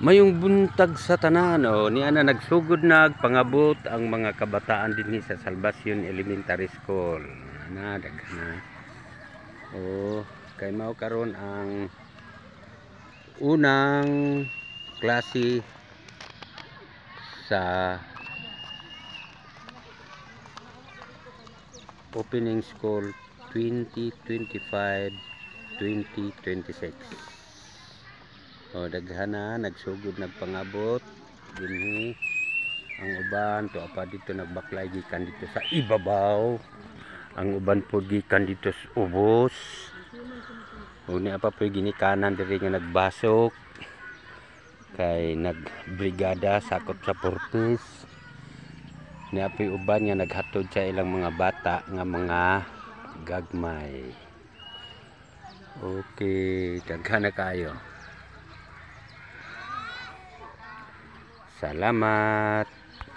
Mayong buntag sa tanan niya na nagsugod pangabot ang mga kabataan dinhi sa Salvacion Elementary School. Na daghan kay mao karon ang unang klase sa opening school 2025-2026. Daghan na nagsugod nagpangabot dinhi. Ang uban to pa dito nagbaklay gikan dito sa ibabaw, ang uban po gikan dito sa ubos. Ni apa po ginikanan diri nga nagbasok kay nagbrigada sakop sa Portis. Ni apa uban nga naghatod sa ilang mga bata nga mga gagmay. Okay, daghan na kayo. Salamat.